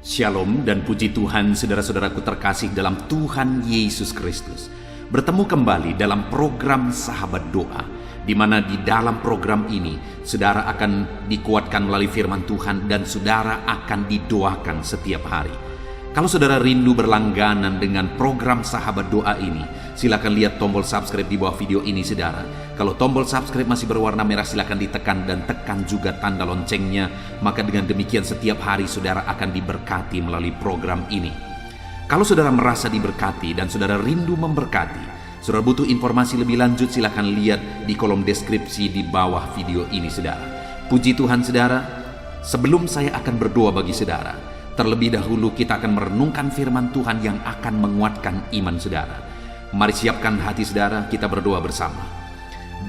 Shalom dan puji Tuhan saudara-saudaraku terkasih dalam Tuhan Yesus Kristus. Bertemu kembali dalam program Sahabat Doa, di mana di dalam program ini saudara akan dikuatkan melalui firman Tuhan dan saudara akan didoakan setiap hari. Kalau saudara rindu berlangganan dengan program Sahabat Doa ini, silakan lihat tombol subscribe di bawah video ini saudara. Kalau tombol subscribe masih berwarna merah, silakan ditekan dan tekan juga tanda loncengnya. Maka dengan demikian setiap hari saudara akan diberkati melalui program ini. Kalau saudara merasa diberkati dan saudara rindu memberkati, saudara butuh informasi lebih lanjut, silakan lihat di kolom deskripsi di bawah video ini saudara. Puji Tuhan saudara, sebelum saya akan berdoa bagi saudara, terlebih dahulu kita akan merenungkan firman Tuhan yang akan menguatkan iman saudara. Mari siapkan hati saudara, kita berdoa bersama.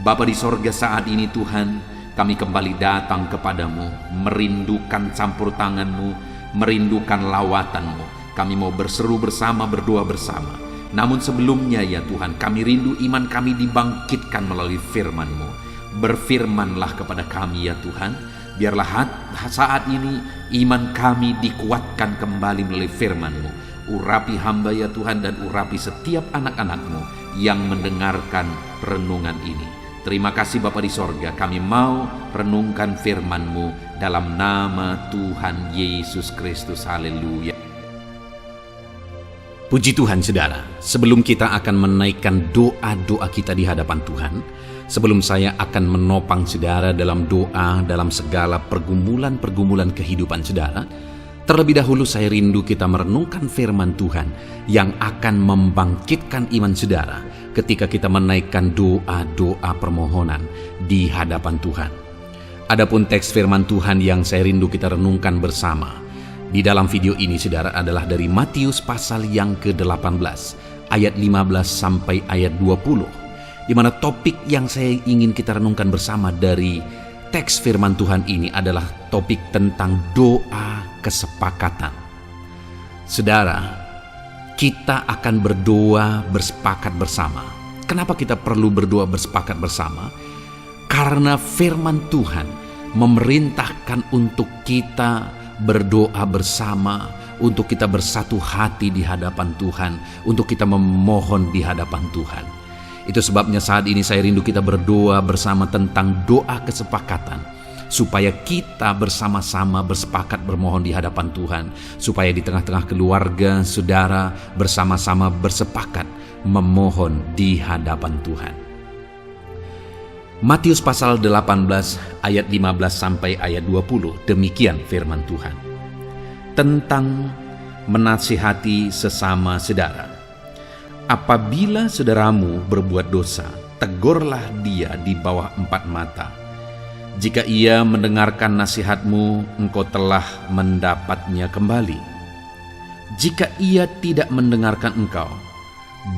Bapa di sorga, saat ini Tuhan, kami kembali datang kepadamu, merindukan campur tanganmu, merindukan lawatanmu. Kami mau berseru bersama, berdoa bersama. Namun sebelumnya ya Tuhan, kami rindu iman kami dibangkitkan melalui firman-Mu. Berfirmanlah kepada kami ya Tuhan. Biarlah saat ini iman kami dikuatkan kembali melalui firman-Mu. Urapi hamba ya Tuhan, dan urapi setiap anak-anak-Mu yang mendengarkan renungan ini. Terima kasih Bapa di sorga, kami mau renungkan firman-Mu dalam nama Tuhan Yesus Kristus. Haleluya. Puji Tuhan saudara, sebelum kita akan menaikkan doa-doa kita di hadapan Tuhan, sebelum saya akan menopang saudara dalam doa, dalam segala pergumulan-pergumulan kehidupan saudara, terlebih dahulu saya rindu kita merenungkan firman Tuhan yang akan membangkitkan iman saudara ketika kita menaikkan doa-doa permohonan di hadapan Tuhan. Adapun teks firman Tuhan yang saya rindu kita renungkan bersama di dalam video ini saudara adalah dari Matius pasal yang ke-18 ayat 15 sampai ayat 20, di mana topik yang saya ingin kita renungkan bersama dari teks firman Tuhan ini adalah topik tentang doa kesepakatan. Saudara, kita akan berdoa bersepakat bersama. Kenapa kita perlu berdoa bersepakat bersama? Karena firman Tuhan memerintahkan untuk kita berdoa bersama, untuk kita bersatu hati di hadapan Tuhan, untuk kita memohon di hadapan Tuhan. Itu sebabnya saat ini saya rindu kita berdoa bersama tentang doa kesepakatan, supaya kita bersama-sama bersepakat bermohon di hadapan Tuhan, supaya di tengah-tengah keluarga, saudara, bersama-sama bersepakat memohon di hadapan Tuhan. Matius pasal 18 ayat 15 sampai ayat 20, demikian firman Tuhan. Tentang menasihati sesama saudara. Apabila saudaramu berbuat dosa, tegurlah dia di bawah 4 mata. Jika ia mendengarkan nasihatmu, engkau telah mendapatnya kembali. Jika ia tidak mendengarkan engkau,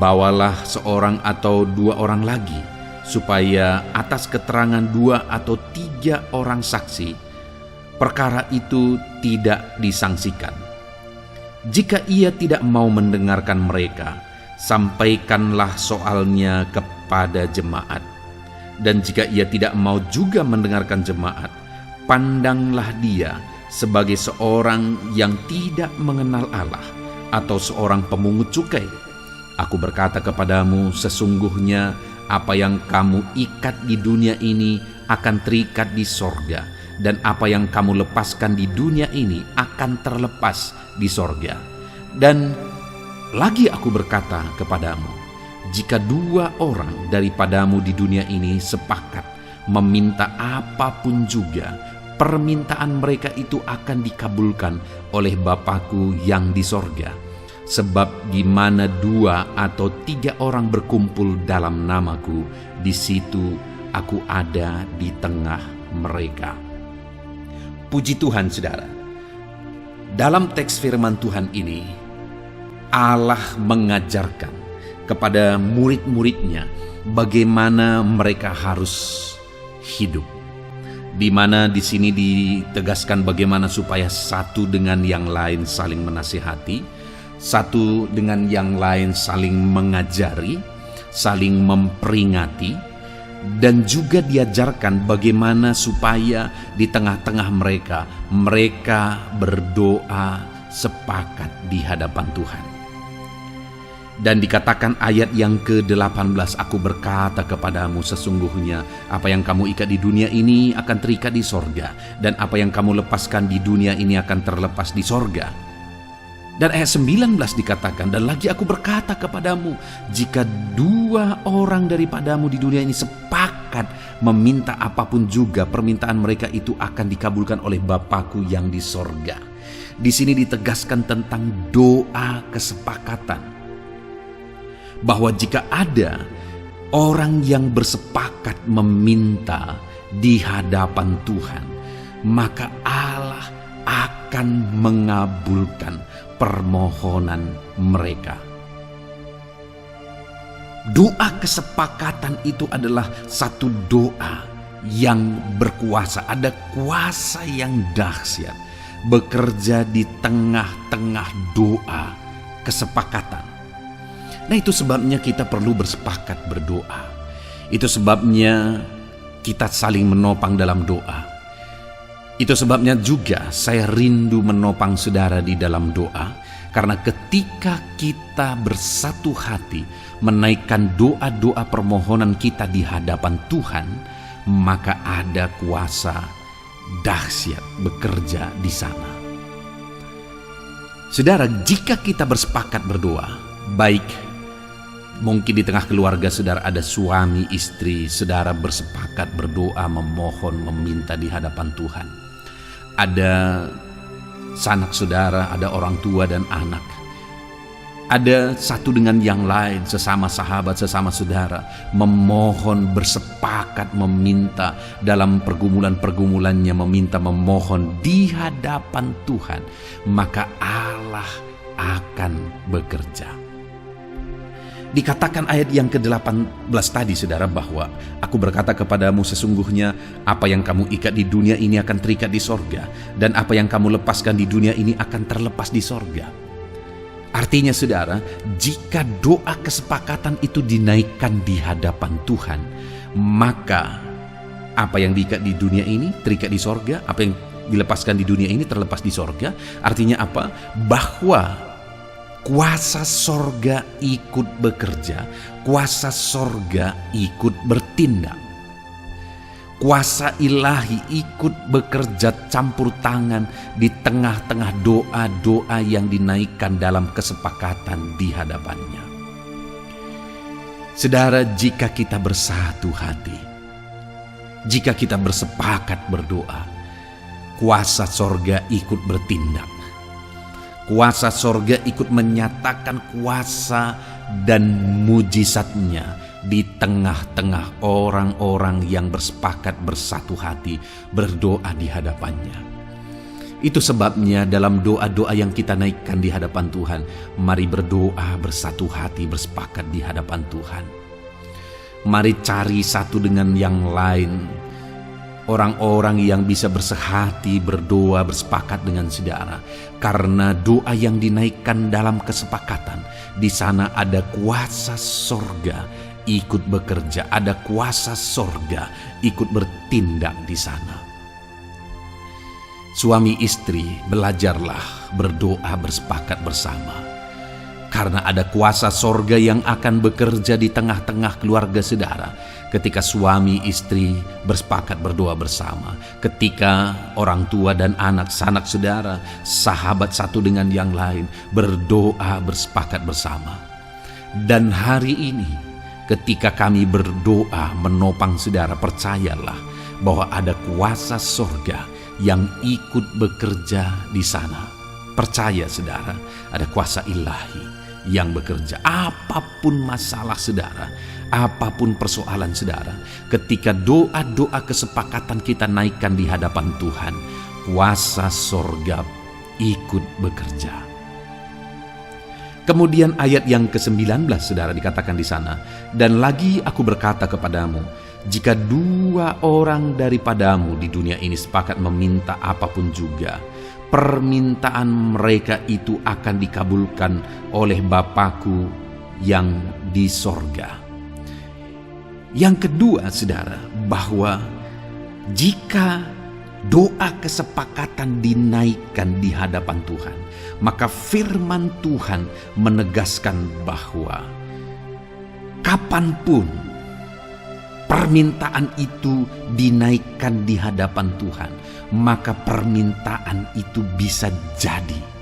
bawalah seorang atau 2 orang lagi, supaya atas keterangan 2 atau 3 orang saksi, perkara itu tidak disangsikan. Jika ia tidak mau mendengarkan mereka, sampaikanlah soalnya kepada jemaat. Dan jika ia tidak mau juga mendengarkan jemaat, pandanglah dia sebagai seorang yang tidak mengenal Allah atau seorang pemungut cukai. Aku berkata kepadamu, sesungguhnya apa yang kamu ikat di dunia ini akan terikat di sorga, dan apa yang kamu lepaskan di dunia ini akan terlepas di sorga. Dan lagi aku berkata kepadamu, jika 2 orang daripadamu di dunia ini sepakat meminta apapun juga, permintaan mereka itu akan dikabulkan oleh Bapa-Ku yang di sorga. Sebab di mana 2 atau 3 orang berkumpul dalam nama-Ku, di situ Aku ada di tengah mereka. Puji Tuhan saudara. Dalam teks firman Tuhan ini, Allah mengajarkan kepada murid-muridnya bagaimana mereka harus hidup. Di mana di sini ditegaskan bagaimana supaya satu dengan yang lain saling menasihati, satu dengan yang lain saling mengajari, saling memperingati, dan juga diajarkan bagaimana supaya di tengah-tengah mereka berdoa sepakat di hadapan Tuhan. Dan dikatakan ayat yang ke-18, aku berkata kepadamu, sesungguhnya apa yang kamu ikat di dunia ini akan terikat di sorga, dan apa yang kamu lepaskan di dunia ini akan terlepas di sorga. Dan ayat 19 dikatakan, dan lagi aku berkata kepadamu, jika dua orang daripadamu di dunia ini sepakat meminta apapun juga, permintaan mereka itu akan dikabulkan oleh Bapa-Ku yang di sorga. Di sini ditegaskan tentang doa kesepakatan, bahwa jika ada orang yang bersepakat meminta di hadapan Tuhan, maka Allah akan mengabulkan permohonan mereka. Doa kesepakatan itu adalah satu doa yang berkuasa, ada kuasa yang dahsyat bekerja di tengah-tengah doa kesepakatan. Nah, itu sebabnya kita perlu bersepakat berdoa. Itu sebabnya kita saling menopang dalam doa. Itu sebabnya juga saya rindu menopang saudara di dalam doa, karena ketika kita bersatu hati menaikkan doa-doa permohonan kita di hadapan Tuhan, maka ada kuasa dahsyat bekerja di sana. Saudara, jika kita bersepakat berdoa, baik mungkin di tengah keluarga saudara ada suami, istri, saudara bersepakat berdoa, memohon, meminta di hadapan Tuhan. Ada sanak saudara, ada orang tua dan anak. Ada satu dengan yang lain, sesama sahabat, sesama saudara, memohon, bersepakat, meminta dalam pergumulan-pergumulannya, meminta, memohon di hadapan Tuhan, maka Allah akan bekerja. Dikatakan ayat yang ke-18 tadi saudara, bahwa aku berkata kepadamu, sesungguhnya apa yang kamu ikat di dunia ini akan terikat di sorga, dan apa yang kamu lepaskan di dunia ini akan terlepas di sorga. Artinya saudara, jika doa kesepakatan itu dinaikkan di hadapan Tuhan, maka apa yang diikat di dunia ini terikat di sorga, apa yang dilepaskan di dunia ini terlepas di sorga. Artinya apa? Bahwa kuasa sorga ikut bekerja, kuasa sorga ikut bertindak. Kuasa ilahi ikut bekerja campur tangan di tengah-tengah doa-doa yang dinaikkan dalam kesepakatan di hadapannya. Saudara, jika kita bersatu hati, jika kita bersepakat berdoa, kuasa sorga ikut bertindak. Kuasa sorga ikut menyatakan kuasa dan mujizatnya di tengah-tengah orang-orang yang bersepakat bersatu hati berdoa di hadapannya. Itu sebabnya dalam doa-doa yang kita naikkan di hadapan Tuhan, mari berdoa bersatu hati, bersepakat di hadapan Tuhan. Mari cari satu dengan yang lain orang-orang yang bisa bersehati berdoa bersepakat dengan saudara, karena doa yang dinaikkan dalam kesepakatan, di sana ada kuasa sorga ikut bekerja, ada kuasa sorga ikut bertindak di sana. Suami istri, belajarlah berdoa bersepakat bersama, karena ada kuasa sorga yang akan bekerja di tengah-tengah keluarga saudara. Ketika suami istri bersepakat berdoa bersama, ketika orang tua dan anak, sanak saudara, sahabat satu dengan yang lain berdoa bersepakat bersama. Dan hari ini ketika kami berdoa menopang saudara, percayalah bahwa ada kuasa sorga yang ikut bekerja di sana. Percaya saudara, ada kuasa ilahi yang bekerja. Apapun masalah saudara, apapun persoalan saudara, ketika doa-doa kesepakatan kita naikkan di hadapan Tuhan, kuasa sorga ikut bekerja. Kemudian ayat yang ke-19 saudara dikatakan di sana, dan lagi aku berkata kepadamu, jika dua orang daripadamu di dunia ini sepakat meminta apapun juga, permintaan mereka itu akan dikabulkan oleh Bapa-Ku yang di sorga. Yang kedua saudara, bahwa jika doa kesepakatan dinaikkan di hadapan Tuhan, maka firman Tuhan menegaskan bahwa kapanpun permintaan itu dinaikkan di hadapan Tuhan, maka permintaan itu bisa jadi.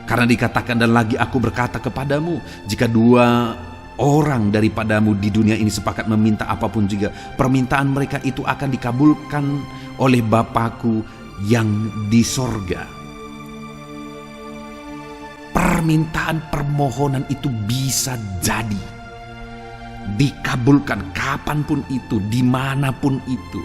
Karena dikatakan, dan lagi aku berkata kepadamu, jika dua orang daripadamu di dunia ini sepakat meminta apapun juga, permintaan mereka itu akan dikabulkan oleh Bapa-Ku yang di sorga. Permintaan permohonan itu bisa jadi dikabulkan kapanpun itu, dimanapun itu.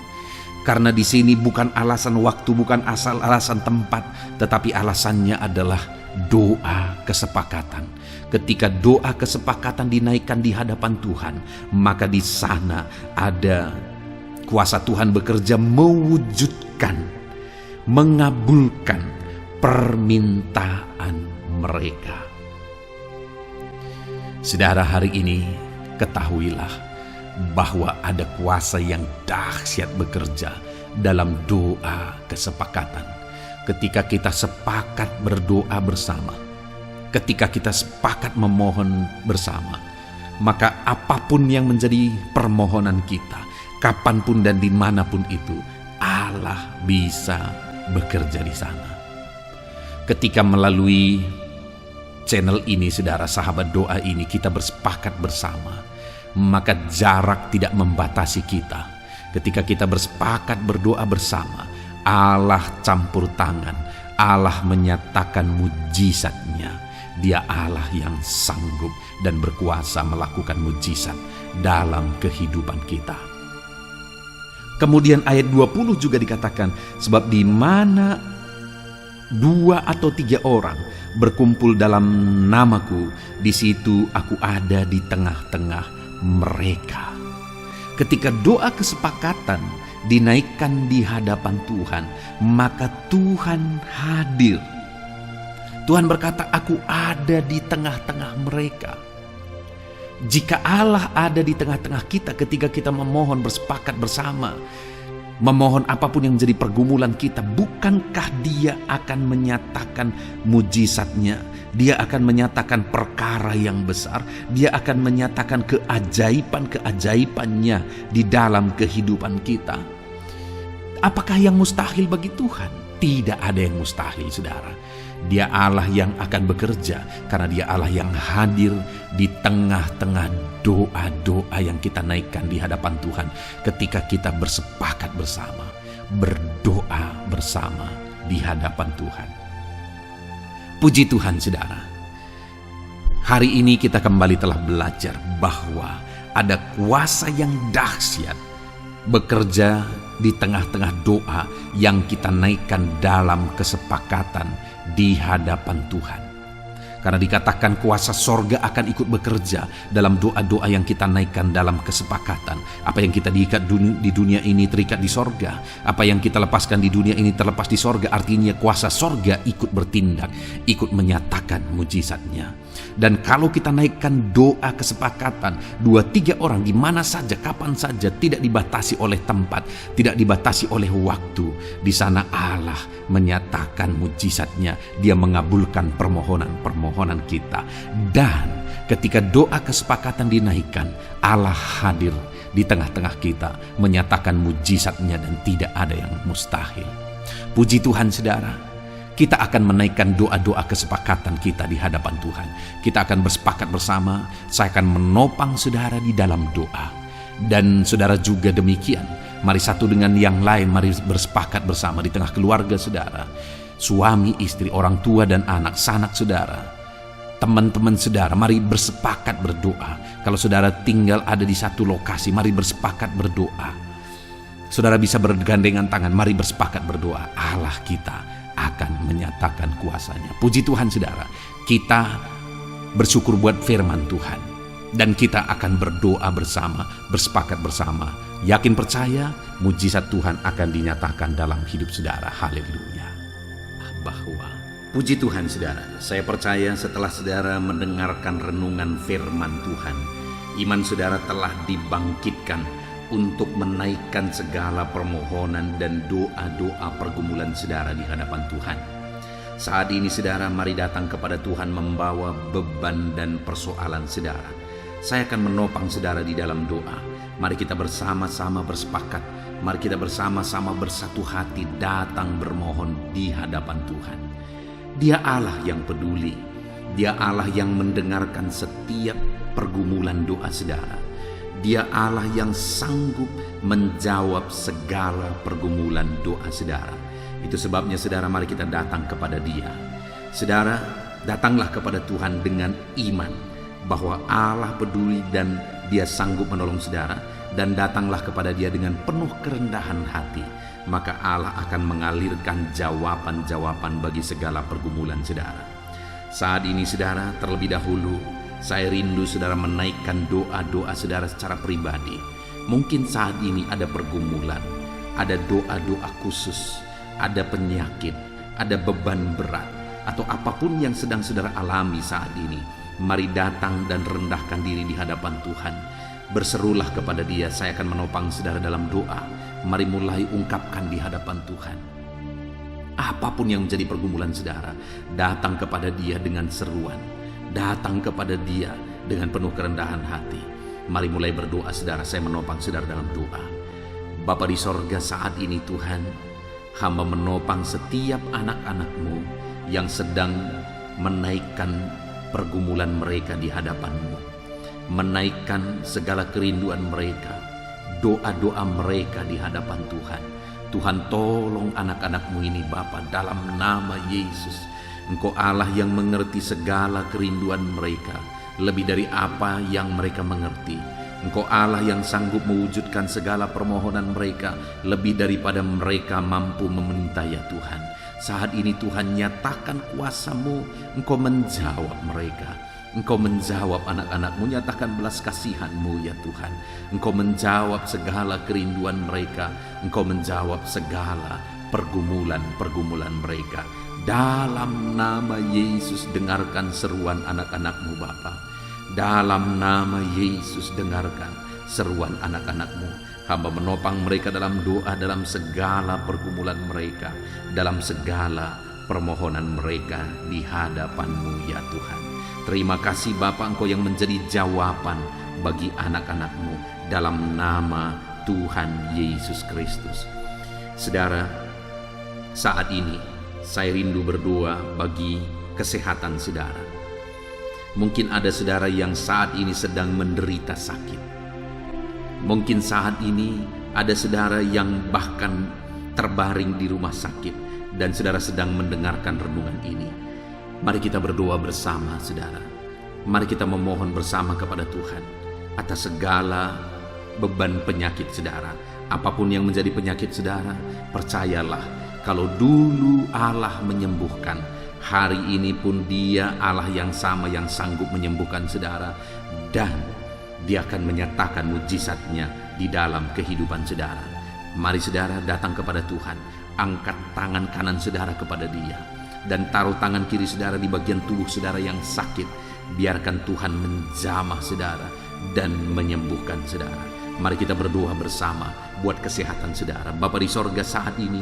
Karena di sini bukan alasan waktu, bukan asal alasan tempat, tetapi alasannya adalah doa kesepakatan. Ketika doa kesepakatan dinaikkan di hadapan Tuhan, maka di sana ada kuasa Tuhan bekerja mewujudkan, mengabulkan permintaan mereka. Saudara, hari ini ketahuilah bahwa ada kuasa yang dahsyat bekerja dalam doa kesepakatan. Ketika kita sepakat berdoa bersama, ketika kita sepakat memohon bersama, maka apapun yang menjadi permohonan kita, kapanpun dan dimanapun itu, Allah bisa bekerja di sana. Ketika melalui channel ini, saudara, sahabat doa ini, kita bersepakat bersama, maka jarak tidak membatasi kita. Ketika kita bersepakat berdoa bersama, Allah campur tangan, Allah menyatakan mujizatnya. Dia Allah yang sanggup dan berkuasa melakukan mujizat dalam kehidupan kita. Kemudian ayat 20 juga dikatakan, sebab di mana 2 atau 3 orang berkumpul dalam namaku, di situ aku ada di tengah-tengah mereka. Ketika doa kesepakatan dinaikkan di hadapan Tuhan, maka Tuhan hadir. Tuhan berkata, aku ada di tengah-tengah mereka. Jika Allah ada di tengah-tengah kita ketika kita memohon bersepakat bersama, memohon apapun yang menjadi pergumulan kita, bukankah Dia akan menyatakan mujizatnya? Dia akan menyatakan perkara yang besar. Dia akan menyatakan keajaiban-keajaibannya di dalam kehidupan kita. Apakah yang mustahil bagi Tuhan? Tidak ada yang mustahil, saudara. Dia Allah yang akan bekerja, karena Dia Allah yang hadir di tengah-tengah doa-doa yang kita naikkan di hadapan Tuhan ketika kita bersepakat bersama, berdoa bersama di hadapan Tuhan. Puji Tuhan, saudara. Hari ini kita kembali telah belajar bahwa ada kuasa yang dahsyat bekerja di tengah-tengah doa yang kita naikkan dalam kesepakatan di hadapan Tuhan. Karena dikatakan kuasa sorga akan ikut bekerja dalam doa-doa yang kita naikkan dalam kesepakatan. Apa yang kita diikat di dunia ini terikat di sorga. Apa yang kita lepaskan di dunia ini terlepas di sorga. Artinya kuasa sorga ikut bertindak, ikut menyatakan mujizatnya. Dan kalau kita naikkan doa kesepakatan, 2-3 orang di mana saja, kapan saja, tidak dibatasi oleh tempat, tidak dibatasi oleh waktu. Di sana Allah menyatakan mujizatnya. Dia mengabulkan permohonan kita. Dan ketika doa kesepakatan dinaikkan, Allah hadir di tengah-tengah kita, menyatakan mujizatnya dan tidak ada yang mustahil. Puji Tuhan, saudara. Kita akan menaikkan doa-doa kesepakatan kita di hadapan Tuhan. Kita akan bersepakat bersama. Saya akan menopang saudara di dalam doa. Dan saudara juga demikian. Mari satu dengan yang lain, mari bersepakat bersama di tengah keluarga saudara. Suami, istri, orang tua dan anak, sanak saudara, teman-teman saudara, mari bersepakat berdoa. Kalau saudara tinggal ada di satu lokasi, mari bersepakat berdoa. Saudara bisa bergandengan tangan, mari bersepakat berdoa. Allah kita akan menyatakan kuasanya. Puji Tuhan, saudara. Kita bersyukur buat firman Tuhan. Dan kita akan berdoa bersama, bersepakat bersama. Yakin percaya, mujizat Tuhan akan dinyatakan dalam hidup saudara. Haleluya. Bahwa puji Tuhan, saudara. Saya percaya setelah saudara mendengarkan renungan firman Tuhan, iman saudara telah dibangkitkan, untuk menaikkan segala permohonan dan doa-doa pergumulan saudara di hadapan Tuhan. Saat ini saudara, mari datang kepada Tuhan membawa beban dan persoalan saudara. Saya akan menopang saudara di dalam doa. Mari kita bersama-sama bersepakat. Mari kita bersama-sama bersatu hati datang bermohon di hadapan Tuhan. Dia Allah yang peduli. Dia Allah yang mendengarkan setiap pergumulan doa saudara. Dia Allah yang sanggup menjawab segala pergumulan doa saudara. Itu sebabnya saudara, mari kita datang kepada Dia. Saudara, datanglah kepada Tuhan dengan iman bahwa Allah peduli dan Dia sanggup menolong saudara, dan datanglah kepada Dia dengan penuh kerendahan hati. Maka Allah akan mengalirkan jawaban-jawaban bagi segala pergumulan saudara. Saat ini saudara, terlebih dahulu saya rindu saudara menaikkan doa-doa saudara secara pribadi. Mungkin saat ini ada pergumulan, ada doa-doa khusus, ada penyakit, ada beban berat, atau apapun yang sedang saudara alami saat ini. Mari datang dan rendahkan diri di hadapan Tuhan. Berserulah kepada Dia, saya akan menopang saudara dalam doa. Mari mulai ungkapkan di hadapan Tuhan. Apapun yang menjadi pergumulan saudara, datang kepada Dia dengan seruan. Datang kepada Dia dengan penuh kerendahan hati. Mari mulai berdoa saudara, saya menopang saudara dalam doa. Bapa di sorga, saat ini Tuhan, hamba menopang setiap anak-anak-Mu yang sedang menaikkan pergumulan mereka di hadapan-Mu. Menaikkan segala kerinduan mereka, doa-doa mereka di hadapan Tuhan. Tuhan, tolong anak-anak-Mu ini Bapa, dalam nama Yesus. Engkau Allah yang mengerti segala kerinduan mereka, lebih dari apa yang mereka mengerti. Engkau Allah yang sanggup mewujudkan segala permohonan mereka, lebih daripada mereka mampu meminta ya Tuhan. Saat ini Tuhan, nyatakan kuasa-Mu, Engkau menjawab mereka. Engkau menjawab anak-anak-Mu, nyatakan belas kasihan-Mu ya Tuhan. Engkau menjawab segala kerinduan mereka. Engkau menjawab segala pergumulan-pergumulan mereka. Dalam nama Yesus, dengarkan seruan anak-anak-Mu Bapa. Dalam nama Yesus, dengarkan seruan anak-anak-Mu. Hamba menopang mereka dalam doa, dalam segala pergumulan mereka, dalam segala permohonan mereka di hadapan-Mu ya Tuhan. Terima kasih Bapa, Engkau yang menjadi jawaban bagi anak-anak-Mu dalam nama Tuhan Yesus Kristus. Saudara, saat ini saya rindu berdoa bagi kesehatan saudara. Mungkin ada saudara yang saat ini sedang menderita sakit. Mungkin saat ini ada saudara yang bahkan terbaring di rumah sakit dan saudara sedang mendengarkan renungan ini. Mari kita berdoa bersama saudara. Mari kita memohon bersama kepada Tuhan atas segala beban penyakit saudara. Apapun yang menjadi penyakit saudara, percayalah, kalau dulu Allah menyembuhkan, hari ini pun Dia Allah yang sama yang sanggup menyembuhkan saudara, dan Dia akan menyatakan mujizatnya di dalam kehidupan saudara. Mari saudara datang kepada Tuhan, angkat tangan kanan saudara kepada Dia, dan taruh tangan kiri saudara di bagian tubuh saudara yang sakit. Biarkan Tuhan menjamah saudara dan menyembuhkan saudara. Mari kita berdoa bersama buat kesehatan saudara. Bapa di sorga, saat ini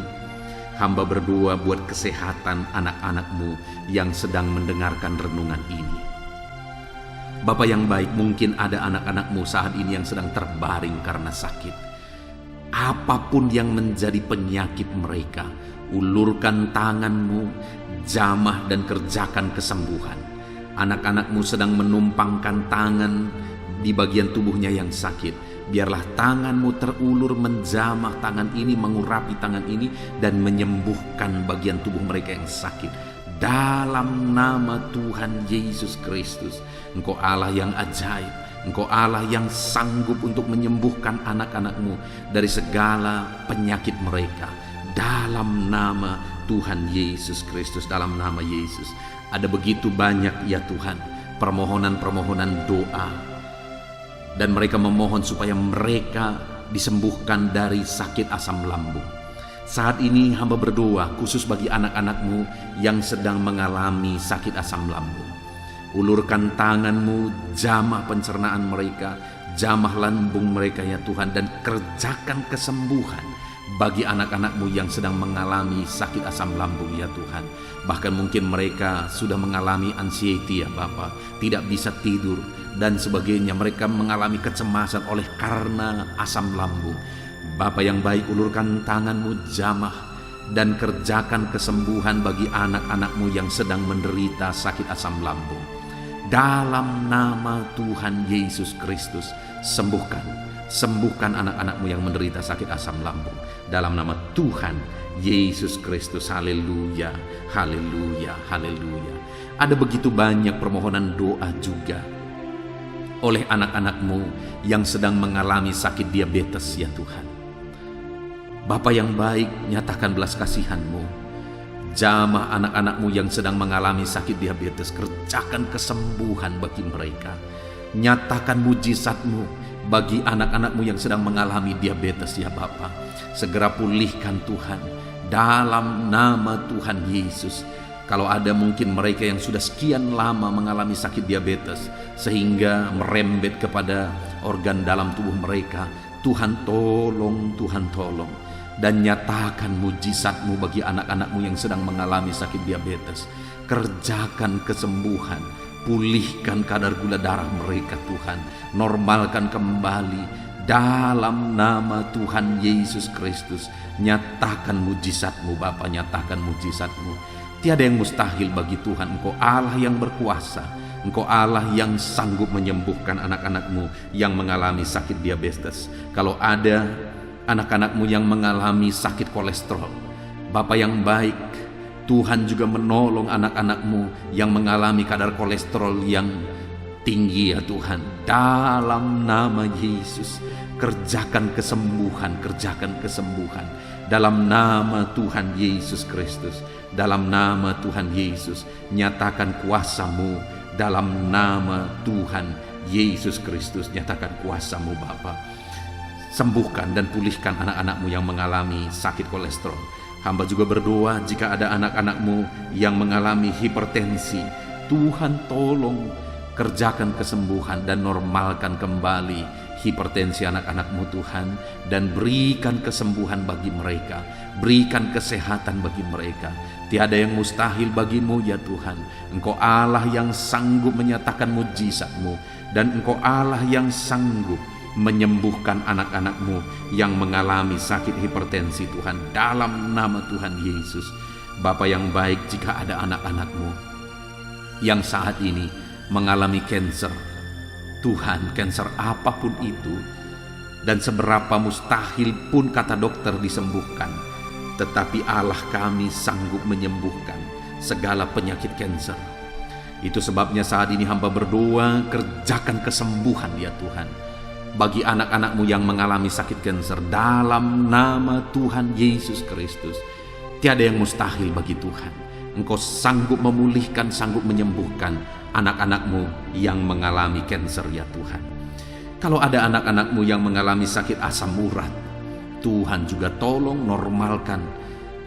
hamba berdoa buat kesehatan anak-anak-Mu yang sedang mendengarkan renungan ini. Bapa yang baik, mungkin ada anak-anak-Mu saat ini yang sedang terbaring karena sakit. Apapun yang menjadi penyakit mereka, ulurkan tangan-Mu, jamah dan kerjakan kesembuhan. Anak-anak-Mu sedang menumpangkan tangan di bagian tubuhnya yang sakit. Biarlah tangan-Mu terulur menjamah tangan ini, mengurapi tangan ini, dan menyembuhkan bagian tubuh mereka yang sakit. Dalam nama Tuhan Yesus Kristus, Engkau Allah yang ajaib. Engkau Allah yang sanggup untuk menyembuhkan anak-anak-Mu dari segala penyakit mereka. Dalam nama Tuhan Yesus Kristus, dalam nama Yesus. Ada begitu banyak ya Tuhan, permohonan-permohonan doa, dan mereka memohon supaya mereka disembuhkan dari sakit asam lambung. Saat ini hamba berdoa khusus bagi anak-anak-Mu yang sedang mengalami sakit asam lambung. Ulurkan tangan-Mu, jamah pencernaan mereka, Jamah lambung mereka ya Tuhan, dan kerjakan kesembuhan bagi anak-anak-Mu yang sedang mengalami sakit asam lambung ya Tuhan. Bahkan mungkin mereka sudah mengalami anxiety ya Bapa, tidak bisa tidur dan sebagainya. Mereka mengalami kecemasan oleh karena asam lambung. Bapa yang baik, ulurkan tangan-Mu jamah dan kerjakan kesembuhan bagi anak-anak-Mu yang sedang menderita sakit asam lambung. Dalam nama Tuhan Yesus Kristus, sembuhkan anak-anak-Mu yang menderita sakit asam lambung. Dalam nama Tuhan Yesus Kristus, haleluya, haleluya, haleluya. Ada begitu banyak permohonan doa juga oleh anak-anak-Mu yang sedang mengalami sakit diabetes ya Tuhan. Bapa yang baik, nyatakan belas kasihan-Mu. Jamah anak-anak-Mu yang sedang mengalami sakit diabetes, kerjakan kesembuhan bagi mereka. Nyatakan mujizat-Mu bagi anak-anak-Mu yang sedang mengalami diabetes ya Bapa. Segera pulihkan Tuhan, dalam nama Tuhan Yesus. Kalau ada mungkin mereka yang sudah sekian lama mengalami sakit diabetes sehingga merembet kepada organ dalam tubuh mereka, Tuhan tolong, Tuhan tolong. Dan nyatakan mujizat-Mu bagi anak-anak-Mu yang sedang mengalami sakit diabetes. Kerjakan kesembuhan, pulihkan kadar gula darah mereka Tuhan. Normalkan kembali dalam nama Tuhan Yesus Kristus. Nyatakan mujizat-Mu Bapa, nyatakan mujizat-Mu. Tiada yang mustahil bagi Tuhan. Engkau Allah yang berkuasa. Engkau Allah yang sanggup menyembuhkan anak-anak-Mu yang mengalami sakit diabetes. Kalau ada anak-anak-Mu yang mengalami sakit kolesterol, Bapa yang baik, Tuhan juga menolong anak-anak-Mu yang mengalami kadar kolesterol yang tinggi ya Tuhan. Dalam nama Yesus, kerjakan kesembuhan, kerjakan kesembuhan. Dalam nama Tuhan Yesus Kristus, dalam nama Tuhan Yesus, nyatakan kuasa-Mu. Dalam nama Tuhan Yesus Kristus, nyatakan kuasa-Mu Bapa. Sembuhkan dan pulihkan anak-anak-Mu yang mengalami sakit kolesterol. Hamba juga berdoa jika ada anak-anak-Mu yang mengalami hipertensi. Tuhan tolong kerjakan kesembuhan dan normalkan kembali hipertensi anak-anak-Mu Tuhan. Dan berikan kesembuhan bagi mereka, berikan kesehatan bagi mereka. Tiada yang mustahil bagi-Mu ya Tuhan. Engkau Allah yang sanggup menyatakan mujizat-Mu, dan Engkau Allah yang sanggup menyembuhkan anak-anak-Mu yang mengalami sakit hipertensi Tuhan. Dalam nama Tuhan Yesus. Bapa yang baik, jika ada anak-anak-Mu yang saat ini mengalami kanker, Tuhan, kanker apapun itu, dan seberapa mustahil pun kata dokter disembuhkan, tetapi Allah kami sanggup menyembuhkan segala penyakit kanker. Itu sebabnya saat ini hamba berdoa, kerjakan kesembuhan ya Tuhan bagi anak-anak-Mu yang mengalami sakit kanker. Dalam nama Tuhan Yesus Kristus, tiada yang mustahil bagi Tuhan. Engkau sanggup memulihkan, sanggup menyembuhkan anak-anak-Mu yang mengalami kanker ya Tuhan. Kalau ada anak-anak-Mu yang mengalami sakit asam urat, Tuhan juga tolong normalkan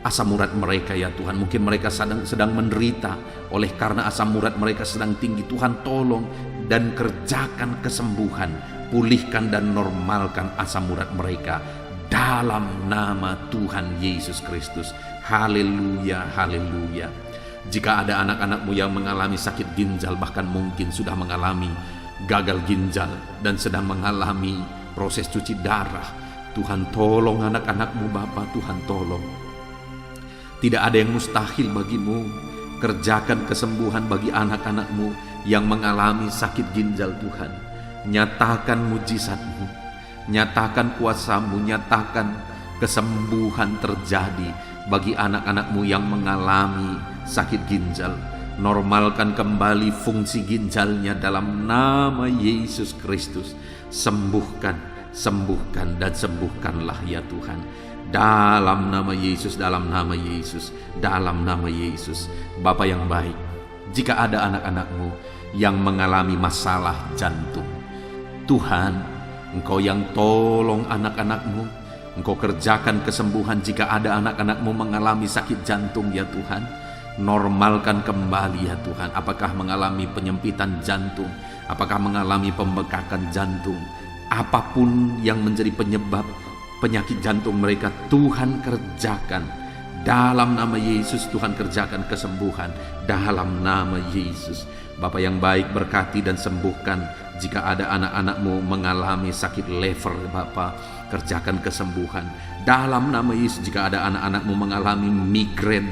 asam urat mereka ya Tuhan. Mungkin mereka sedang menderita oleh karena asam urat mereka sedang tinggi. Tuhan tolong dan kerjakan kesembuhan, pulihkan dan normalkan asam urat mereka dalam nama Tuhan Yesus Kristus. Haleluya, haleluya. Jika ada anak-anak-Mu yang mengalami sakit ginjal, bahkan mungkin sudah mengalami gagal ginjal dan sedang mengalami proses cuci darah, Tuhan tolong anak-anak-Mu Bapa, Tuhan tolong. Tidak ada yang mustahil bagi-Mu. Kerjakan kesembuhan bagi anak-anak-Mu yang mengalami sakit ginjal Tuhan. Nyatakan mujizat-Mu, nyatakan kuasa-Mu, nyatakan kesembuhan terjadi bagi anak-anak-Mu yang mengalami sakit ginjal. Normalkan kembali fungsi ginjalnya dalam nama Yesus Kristus. Sembuhkan, sembuhkan dan sembuhkanlah ya Tuhan. Dalam nama Yesus, dalam nama Yesus, dalam nama Yesus. Bapa yang baik, jika ada anak-anak-Mu yang mengalami masalah jantung, Tuhan, Engkau yang tolong anak-anak-Mu. Engkau kerjakan kesembuhan jika ada anak-anak-Mu mengalami sakit jantung ya Tuhan. Normalkan kembali ya Tuhan. Apakah mengalami penyempitan jantung, apakah mengalami pembekakan jantung, Apapun yang menjadi penyebab penyakit jantung mereka, Tuhan kerjakan. Dalam nama Yesus, Tuhan kerjakan kesembuhan. Dalam nama Yesus. Bapa yang baik, berkati dan sembuhkan. Jika ada anak-anak-Mu mengalami sakit lever, Bapa, kerjakan kesembuhan. Dalam nama Yesus, jika ada anak-anak-Mu mengalami migrain,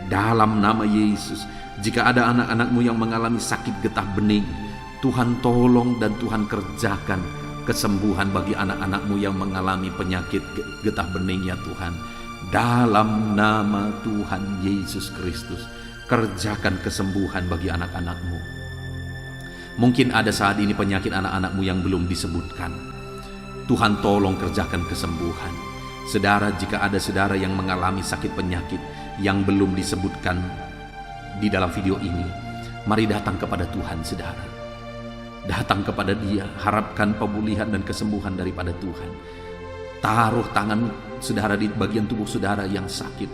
dalam nama Yesus. Jika ada anak-anak-Mu yang mengalami sakit getah bening, Tuhan tolong dan Tuhan kerjakan kesembuhan bagi anak-anak-Mu yang mengalami penyakit getah bening, ya Tuhan. Dalam nama Tuhan Yesus Kristus, kerjakan kesembuhan bagi anak-anak-Mu. Mungkin ada saat ini penyakit anak-anak-Mu yang belum disebutkan. Tuhan tolong kerjakan kesembuhan. Saudara, jika ada saudara yang mengalami sakit penyakit yang belum disebutkan di dalam video ini, mari datang kepada Tuhan, saudara. Datang kepada Dia, harapkan pemulihan dan kesembuhan daripada Tuhan. Taruh tangan saudara di bagian tubuh saudara yang sakit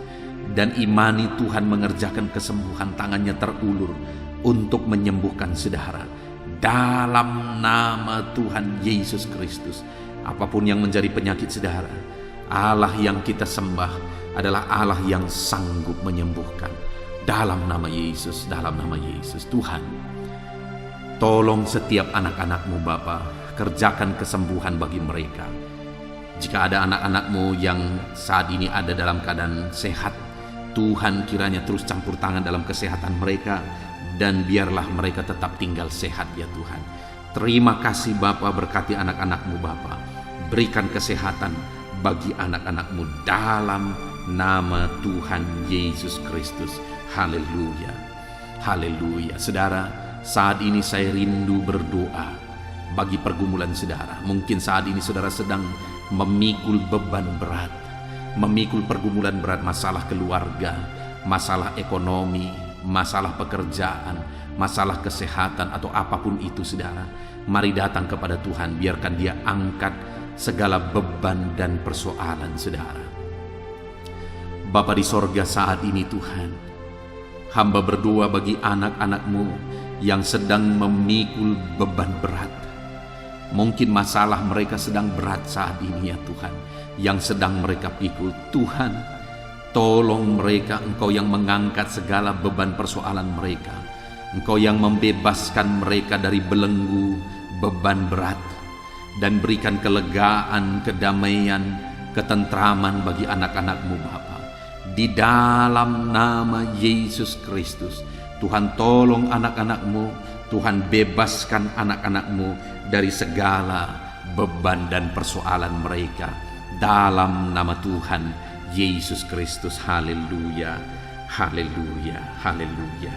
dan imani Tuhan mengerjakan kesembuhan. Tangannya terulur untuk menyembuhkan saudara. Dalam nama Tuhan Yesus Kristus, apapun yang menjadi penyakit saudara, Allah yang kita sembah adalah Allah yang sanggup menyembuhkan. Dalam nama Yesus, dalam nama Yesus. Tuhan, tolong setiap anak-anak-Mu Bapa, kerjakan kesembuhan bagi mereka. Jika ada anak-anak-Mu yang saat ini ada dalam keadaan sehat, Tuhan kiranya terus campur tangan dalam kesehatan mereka, dan biarlah mereka tetap tinggal sehat, ya Tuhan. Terima kasih Bapa, berkati anak-anak-Mu Bapa. Berikan kesehatan bagi anak-anak-Mu dalam nama Tuhan Yesus Kristus. Haleluya, haleluya. Saudara, saat ini saya rindu berdoa bagi pergumulan saudara. Mungkin saat ini saudara sedang memikul beban berat, memikul pergumulan berat, masalah keluarga, masalah ekonomi, masalah pekerjaan, masalah kesehatan, atau apapun itu saudara. Mari datang kepada Tuhan, biarkan Dia angkat segala beban dan persoalan saudara. Bapa di sorga, saat ini Tuhan, hamba berdoa bagi anak-anak-Mu yang sedang memikul beban berat. Mungkin masalah mereka sedang berat saat ini, ya Tuhan, yang sedang mereka pikul. Tuhan, tolong mereka. Engkau yang mengangkat segala beban persoalan mereka. Engkau yang membebaskan mereka dari belenggu beban berat, dan berikan kelegaan, kedamaian, ketentraman bagi anak-anak-Mu Bapa. Di dalam nama Yesus Kristus, Tuhan tolong anak-anak-Mu, Tuhan bebaskan anak-anak-Mu dari segala beban dan persoalan mereka. Dalam nama Tuhan Yesus Kristus. Haleluya, haleluya, haleluya.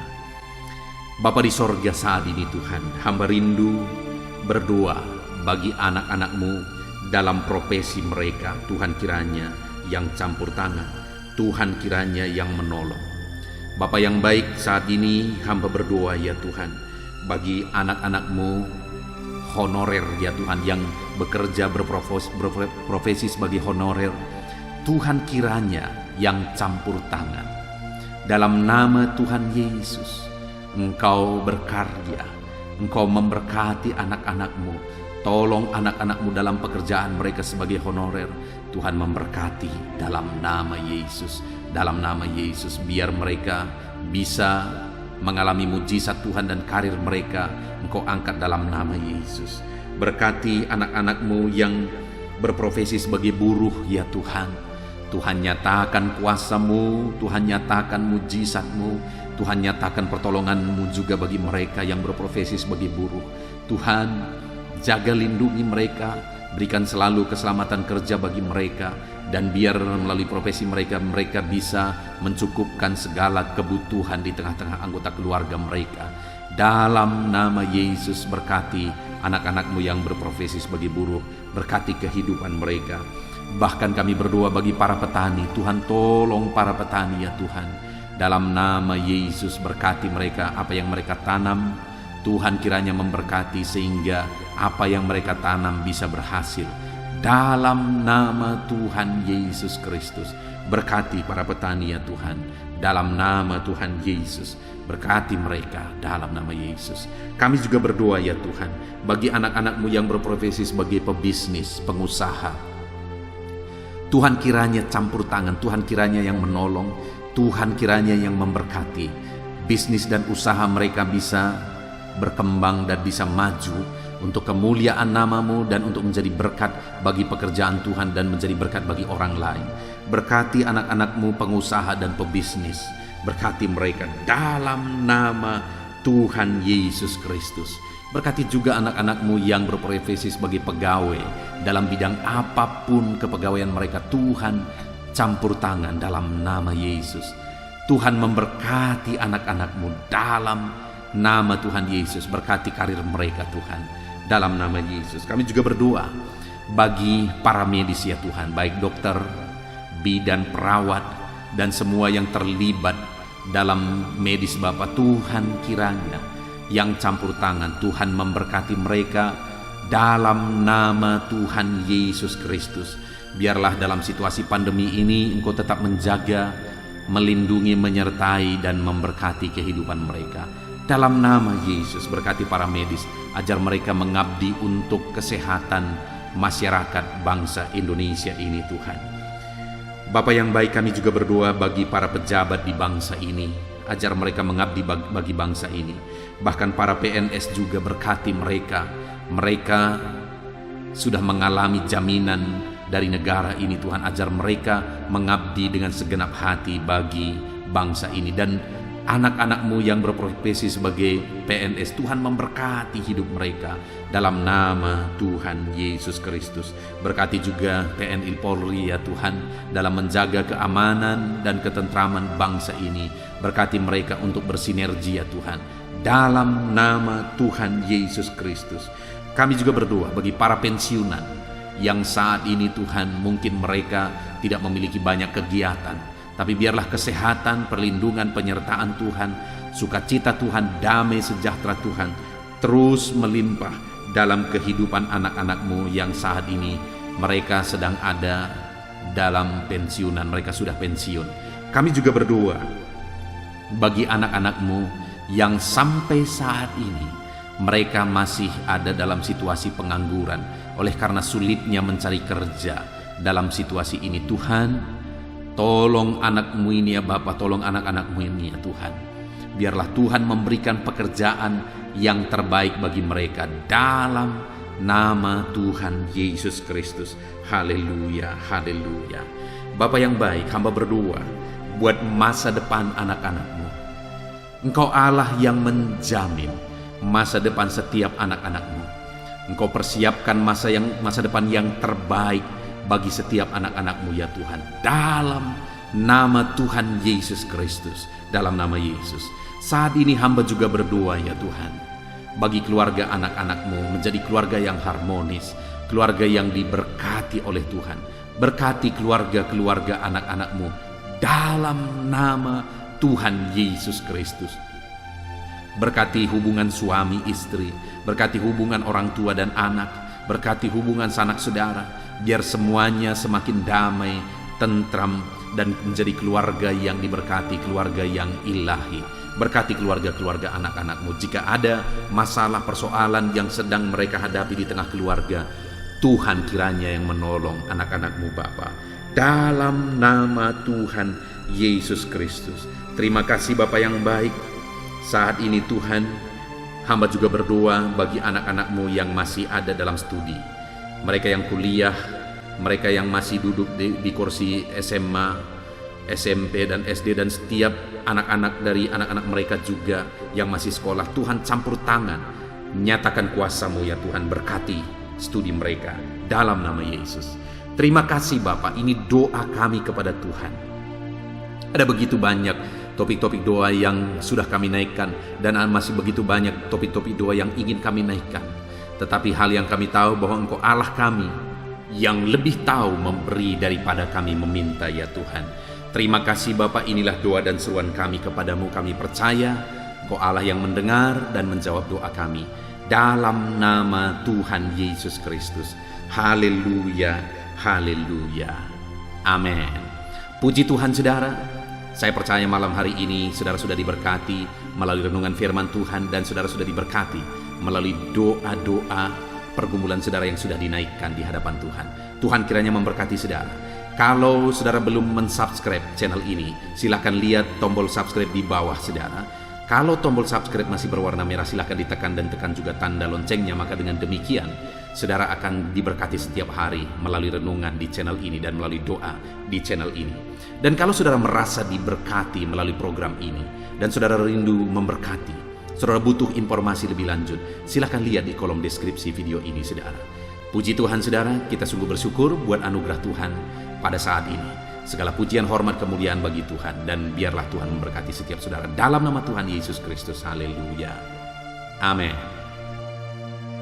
Bapa di sorga, saat ini Tuhan, hamba rindu berdoa bagi anak-anak-Mu dalam profesi mereka. Tuhan kiranya yang campur tangan, Tuhan kiranya yang menolong. Bapa yang baik, saat ini hamba berdoa, ya Tuhan, bagi anak-anak-Mu honorer, ya Tuhan, yang bekerja berprofesi sebagai honorer. Tuhan kiranya yang campur tangan. Dalam nama Tuhan Yesus, Engkau berkarya, Engkau memberkati anak-anak-Mu. Tolong anak-anak-Mu dalam pekerjaan mereka sebagai honorer. Tuhan memberkati dalam nama Yesus. Dalam nama Yesus, biar mereka bisa mengalami mujizat Tuhan, dan karir mereka Engkau angkat dalam nama Yesus. Berkati anak-anak-Mu yang berprofesi sebagai buruh, ya Tuhan. Tuhan nyatakan kuasa-Mu, Tuhan nyatakan mujizat-Mu, Tuhan nyatakan pertolongan-Mu juga bagi mereka yang berprofesi sebagai buruh. Tuhan, jaga lindungi mereka, berikan selalu keselamatan kerja bagi mereka, dan biar melalui profesi mereka, mereka bisa mencukupkan segala kebutuhan di tengah-tengah anggota keluarga mereka. Dalam nama Yesus, berkati anak-anak-Mu yang berprofesi sebagai buruh, berkati kehidupan mereka. Bahkan kami berdoa bagi para petani. Tuhan, tolong para petani, ya Tuhan. Dalam nama Yesus, berkati mereka, apa yang mereka tanam, Tuhan kiranya memberkati sehingga apa yang mereka tanam bisa berhasil. Dalam nama Tuhan Yesus Kristus, berkati para petani, ya Tuhan. dalam nama Tuhan Yesus. Berkati mereka dalam nama Yesus. Kami juga berdoa ya Tuhan, bagi anak-anak-Mu yang berprofesi sebagai pebisnis, pengusaha. Tuhan kiranya campur tangan, Tuhan kiranya yang menolong, Tuhan kiranya yang memberkati. Bisnis dan usaha mereka bisa berkembang dan bisa maju untuk kemuliaan nama-Mu dan untuk menjadi berkat bagi pekerjaan Tuhan dan menjadi berkat bagi orang lain. Berkati anak-anak-Mu pengusaha dan pebisnis. Berkati mereka dalam nama Tuhan Yesus Kristus. Berkati juga anak-anak-Mu yang berprofesi sebagai pegawai dalam bidang apapun kepegawaian mereka. Tuhan campur tangan dalam nama Yesus. Tuhan memberkati anak-anak-Mu dalam nama Tuhan Yesus. Berkati karir mereka Tuhan dalam nama Yesus. Kami juga berdoa bagi para medis ya Tuhan, baik dokter, bidan, perawat, dan semua yang terlibat dalam medis Bapa. Tuhan kiranya yang campur tangan, Tuhan memberkati mereka dalam nama Tuhan Yesus Kristus. Biarlah dalam situasi pandemi ini Engkau tetap menjaga, melindungi, menyertai, dan memberkati kehidupan mereka. Dalam nama Yesus, berkati para medis, ajar mereka mengabdi untuk kesehatan masyarakat bangsa Indonesia ini Tuhan. Bapa yang baik, kami juga berdoa bagi para pejabat di bangsa ini, ajar mereka mengabdi bagi bangsa ini. Bahkan para PNS juga berkati mereka. Mereka sudah mengalami jaminan dari negara ini Tuhan, ajar mereka mengabdi dengan segenap hati bagi bangsa ini. Dan anak-anak-Mu yang berprofesi sebagai PNS, Tuhan memberkati hidup mereka dalam nama Tuhan Yesus Kristus. Berkati juga TNI Polri ya Tuhan dalam menjaga keamanan dan ketentraman bangsa ini. Berkati mereka untuk bersinergi ya Tuhan dalam nama Tuhan Yesus Kristus. Kami juga berdoa bagi para pensiunan yang saat ini Tuhan mungkin mereka tidak memiliki banyak kegiatan, tapi biarlah kesehatan, perlindungan, penyertaan Tuhan, sukacita Tuhan, damai sejahtera Tuhan terus melimpah dalam kehidupan anak-anak-Mu yang saat ini mereka sedang ada dalam pensiunan, mereka sudah pensiun. Kami juga berdoa bagi anak-anak-Mu yang sampai saat ini mereka masih ada dalam situasi pengangguran oleh karena sulitnya mencari kerja. Dalam situasi ini Tuhan, tolong anak-Mu ini ya Bapa, tolong anak-anak-Mu ini ya Tuhan. Biarlah Tuhan memberikan pekerjaan yang terbaik bagi mereka dalam nama Tuhan Yesus Kristus. Haleluya, haleluya. Bapa yang baik, hamba berdoa buat masa depan anak-anak-Mu. Engkau Allah yang menjamin masa depan setiap anak-anak-Mu. Engkau persiapkan masa depan yang terbaik bagi setiap anak-anak-Mu ya Tuhan, dalam nama Tuhan Yesus Kristus. Dalam nama Yesus, saat ini hamba juga berdoa ya Tuhan, bagi keluarga anak-anak-Mu menjadi keluarga yang harmonis, keluarga yang diberkati oleh Tuhan. Berkati keluarga-keluarga anak-anak-Mu dalam nama Tuhan Yesus Kristus. Berkati hubungan suami istri, berkati hubungan orang tua dan anak, berkati hubungan sanak saudara. Biar semuanya semakin damai, tentram, dan menjadi keluarga yang diberkati, keluarga yang ilahi. Berkati keluarga-keluarga anak-anak-Mu. Jika ada masalah persoalan yang sedang mereka hadapi di tengah keluarga, Tuhan kiranya yang menolong anak-anak-Mu Bapa. Dalam nama Tuhan Yesus Kristus. Terima kasih Bapa yang baik. Saat ini Tuhan, hamba juga berdoa bagi anak-anak-Mu yang masih ada dalam studi. Mereka yang kuliah, mereka yang masih duduk di kursi SMA, SMP, dan SD, dan setiap anak-anak dari anak-anak mereka juga yang masih sekolah. Tuhan campur tangan, nyatakan kuasa-Mu ya Tuhan, berkati studi mereka dalam nama Yesus. Terima kasih Bapa, ini doa kami kepada Tuhan. Ada begitu banyak topik-topik doa yang sudah kami naikkan, dan masih begitu banyak topik-topik doa yang ingin kami naikkan. Tetapi hal yang kami tahu bahwa Engkau Allah kami yang lebih tahu memberi daripada kami meminta ya Tuhan. Terima kasih Bapa, inilah doa dan seruan kami kepadamu. Kami percaya Engkau Allah yang mendengar dan menjawab doa kami. Dalam nama Tuhan Yesus Kristus. Haleluya, haleluya. Amin. Puji Tuhan saudara. Saya percaya malam hari ini saudara sudah diberkati melalui renungan firman Tuhan, dan saudara sudah diberkati melalui doa-doa pergumulan saudara yang sudah dinaikkan di hadapan Tuhan. Tuhan kiranya memberkati saudara. Kalau saudara belum mensubscribe channel ini, silakan lihat tombol subscribe di bawah saudara. Kalau tombol subscribe masih berwarna merah, silakan ditekan dan tekan juga tanda loncengnya. Maka dengan demikian, saudara akan diberkati setiap hari melalui renungan di channel ini dan melalui doa di channel ini. Dan kalau saudara merasa diberkati melalui program ini, dan saudara rindu memberkati, saudara butuh informasi lebih lanjut, silakan lihat di kolom deskripsi video ini, saudara. Puji Tuhan, saudara, kita sungguh bersyukur buat anugerah Tuhan pada saat ini. Segala pujian, hormat, kemuliaan bagi Tuhan, dan biarlah Tuhan memberkati setiap saudara dalam nama Tuhan Yesus Kristus. Haleluya. Amin.